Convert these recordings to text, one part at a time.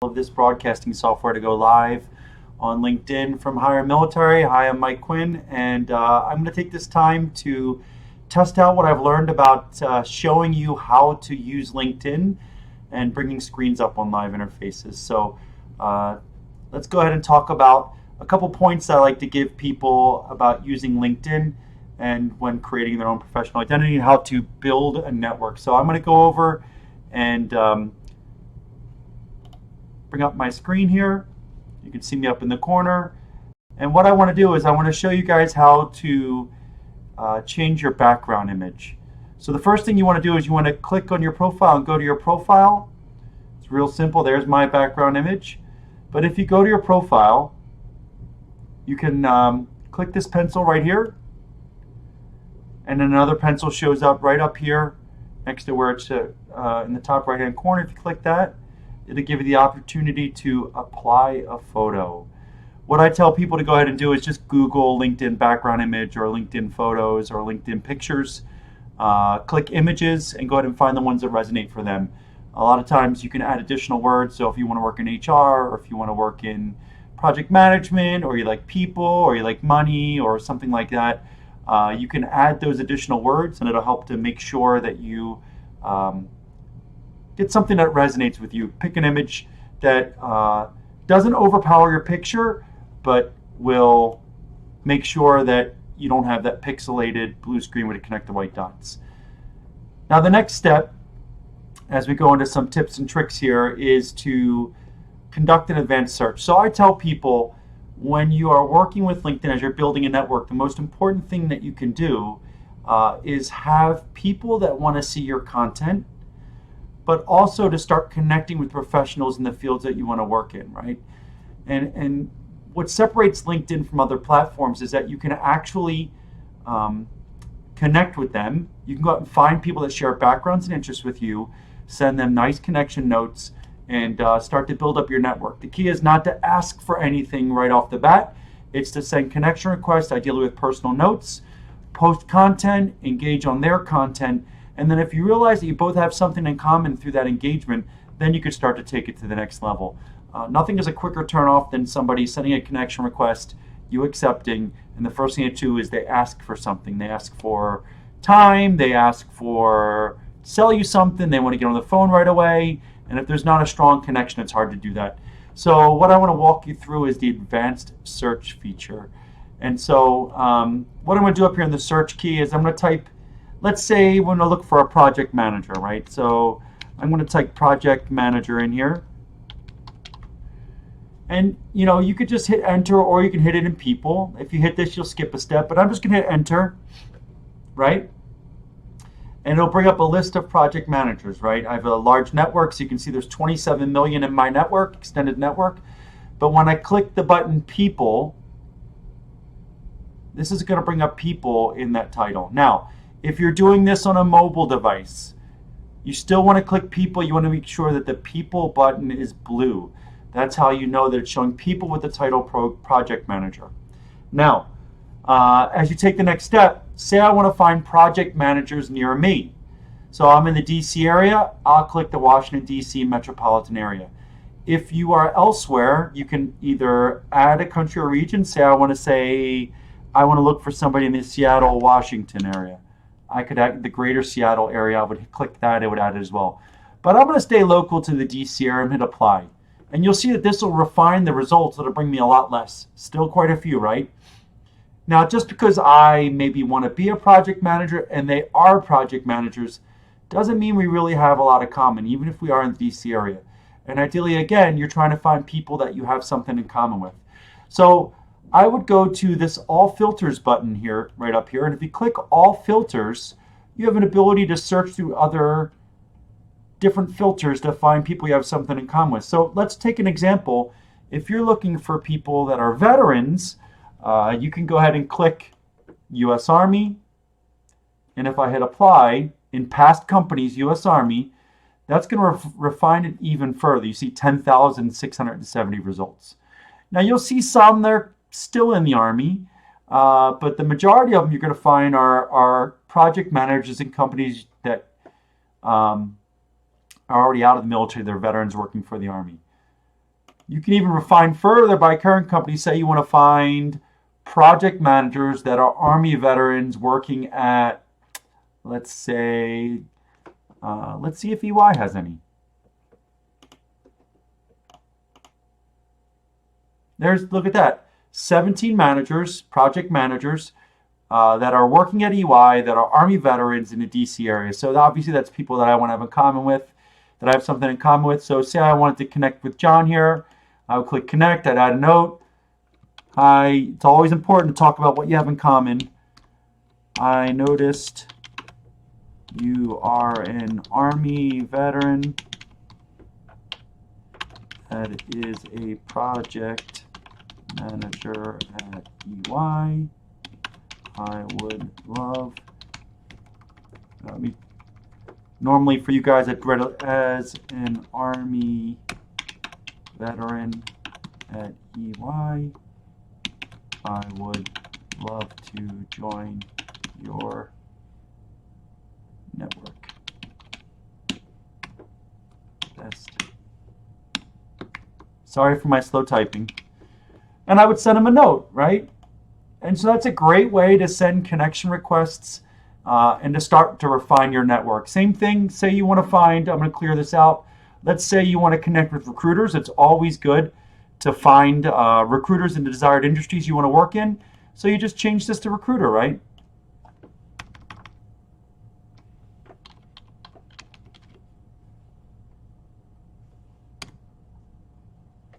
of this broadcasting software to go live on LinkedIn from HireMilitary. Hi, I'm Mike Quinn, and I'm going to take this time to test out what I've learned about showing you how to use LinkedIn and bringing screens up on live interfaces. So let's go ahead and talk about a couple points I like to give people about using LinkedIn and when creating their own professional identity and how to build a network. So I'm going to go over and bring up my screen here. You can see me up in the corner. And what I want to do is I want to show you guys how to change your background image. So the first thing you want to do is you want to click on your profile and go to your profile. It's real simple. There's my background image. But if you go to your profile, you can click this pencil right here, and another pencil shows up right up here next to where it's in the top right hand corner. If you click that, it'll give you the opportunity to apply a photo. What I tell people to go ahead and do is just Google LinkedIn background image or LinkedIn photos or LinkedIn pictures. Click images and go ahead and find the ones that resonate for them. A lot of times you can add additional words. So if you want to work in HR, or if you want to work in project management, or you like people, or you like money, or something like that, you can add those additional words, and it'll help to make sure that you get something that resonates with you. Pick an image that doesn't overpower your picture, but will make sure that you don't have that pixelated blue screen where to connect the white dots. Now the next step, as we go into some tips and tricks here, is to conduct an advanced search. So I tell people, when you are working with LinkedIn as you're building a network, the most important thing that you can do is have people that want to see your content, but also to start connecting with professionals in the fields that you want to work in, right? And what separates LinkedIn from other platforms is that you can actually connect with them. You can go out and find people that share backgrounds and interests with you, send them nice connection notes, and start to build up your network. The key is not to ask for anything right off the bat. It's to send connection requests, ideally with personal notes, post content, engage on their content, and then if you realize that you both have something in common through that engagement, then you can start to take it to the next level. Nothing is a quicker turnoff than somebody sending a connection request, you accepting, and the first thing they do is they ask for something. They ask for time, they ask for sell you something, they want to get on the phone right away. And if there's not a strong connection, it's hard to do that. So what I want to walk you through is the advanced search feature. And so what I'm going to do up here in the search key is I'm going to type, let's say we're going to look for a project manager, right? So I'm going to type project manager in here. And you could just hit enter, or you can hit it in people. If you hit this, you'll skip a step, but I'm just going to hit enter, right? And it'll bring up a list of project managers, right? I have a large network, so you can see there's 27 million in my network, extended network. But when I click the button people, this is going to bring up people in that title. Now, if you're doing this on a mobile device, you still want to click people. You want to make sure that the people button is blue. That's how you know that it's showing people with the title project manager. Now, as you take the next step, say I want to find project managers near me. So I'm in the DC area, I'll click the Washington, DC metropolitan area. If you are elsewhere, you can either add a country or region. Say I want to look for somebody in the Seattle, Washington area. I could add the greater Seattle area. I would click that, it would add it as well. But I'm going to stay local to the DC area and hit apply. And you'll see that this will refine the results. It'll bring me a lot less. Still quite a few, right? Now, just because I maybe want to be a project manager and they are project managers doesn't mean we really have a lot of common, even if we are in the DC area. And ideally, again, you're trying to find people that you have something in common with. So I would go to this All Filters button here, right up here. And if you click All Filters, you have an ability to search through other different filters to find people you have something in common with. So let's take an example. If you're looking for people that are veterans, you can go ahead and click U.S. Army, and if I hit apply, in past companies, U.S. Army, that's going to refine it even further. You see 10,670 results. Now you'll see some that are still in the Army, but the majority of them you're going to find are project managers in companies that are already out of the military. They're veterans working for the Army. You can even refine further by current company. Say you want to find project managers that are Army veterans working at, let's say, let's see if EY has any. Look at that, 17 managers, project managers that are working at EY that are Army veterans in the DC area. So obviously that's people that I want to have in common with, that I have something in common with. So say I wanted to connect with John here. I would click connect, I'd add a note. Hi, it's always important to talk about what you have in common. I noticed you are an Army veteran that is a project manager at EY. I would love, normally for you guys, I'd read it as an Army veteran at EY. I would love to join your network. Best. Sorry for my slow typing. And I would send them a note, right? And so that's a great way to send connection requests and to start to refine your network. Same thing, say you want to find, I'm going to clear this out. Let's say you want to connect with recruiters. It's always good to find recruiters in the desired industries you want to work in. So you just change this to recruiter, right?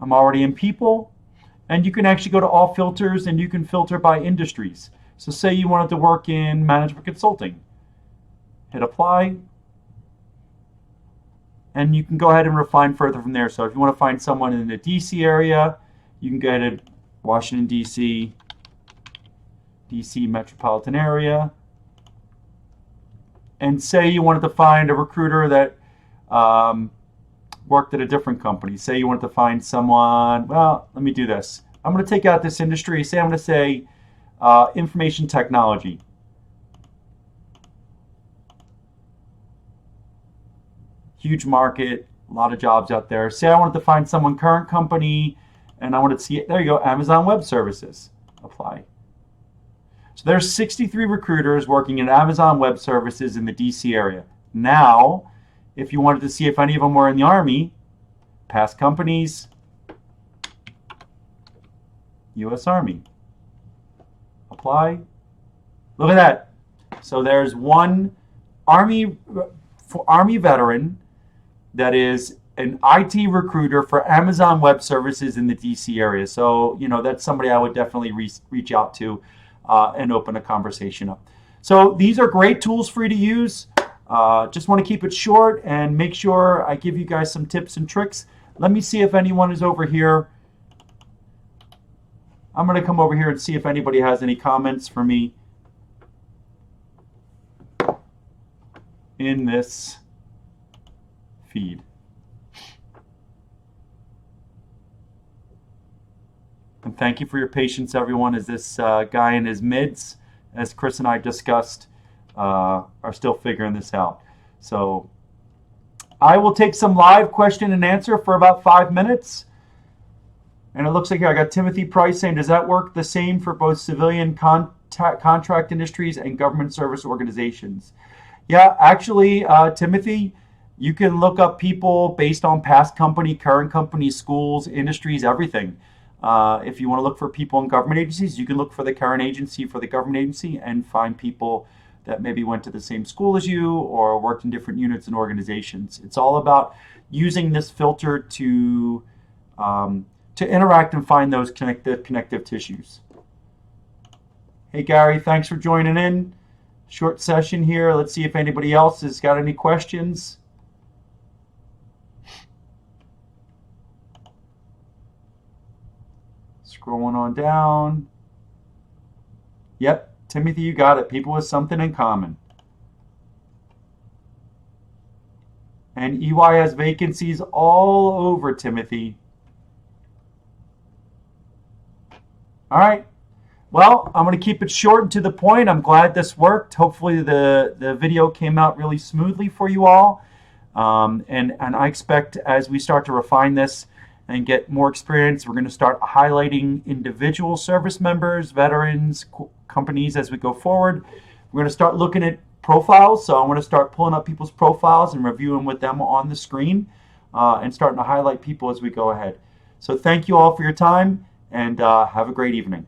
I'm already in people. And you can actually go to all filters and you can filter by industries. So say you wanted to work in management consulting. Hit apply. And you can go ahead and refine further from there. So if you want to find someone in the DC area, you can go ahead to Washington, DC metropolitan area. And say you wanted to find a recruiter that worked at a different company. Say you wanted to find someone, well, let me do this. I'm going to take out this industry. Say I'm going to say information technology. Huge market, a lot of jobs out there. Say I wanted to find someone current company, and I wanted to see it. There you go, Amazon Web Services. Apply. So there's 63 recruiters working in Amazon Web Services in the DC area. Now, if you wanted to see if any of them were in the Army, past companies, U.S. Army. Apply. Look at that. So there's one Army veteran that is an IT recruiter for Amazon Web Services in the DC area. So, you know, that's somebody I would definitely reach out to and open a conversation up. So these are great tools for you to use. Just want to keep it short and make sure I give you guys some tips and tricks. Let me see if anyone is over here. I'm going to come over here and see if anybody has any comments for me in this feed. And thank you for your patience, everyone, as this guy in his mids, as Chris and I discussed, are still figuring this out. So I will take some live question and answer for about 5 minutes. And it looks like here I got Timothy Price saying, does that work the same for both civilian contract industries and government service organizations? Yeah, actually, Timothy, you can look up people based on past company, current company, schools, industries, everything. If you want to look for people in government agencies, you can look for the current agency for the government agency and find people that maybe went to the same school as you or worked in different units and organizations. It's all about using this filter to interact and find those connective tissues. Hey, Gary, thanks for joining in. Short session here. Let's see if anybody else has got any questions. Scrolling on down. Yep, Timothy, you got it. People with something in common. And EY has vacancies all over, Timothy. All right. Well, I'm going to keep it short and to the point. I'm glad this worked. Hopefully the video came out really smoothly for you all. And I expect as we start to refine this and get more experience. We're going to start highlighting individual service members, veterans, companies as we go forward. We're going to start looking at profiles. So I want to start pulling up people's profiles and reviewing with them on the screen and starting to highlight people as we go ahead. So thank you all for your time, and have a great evening.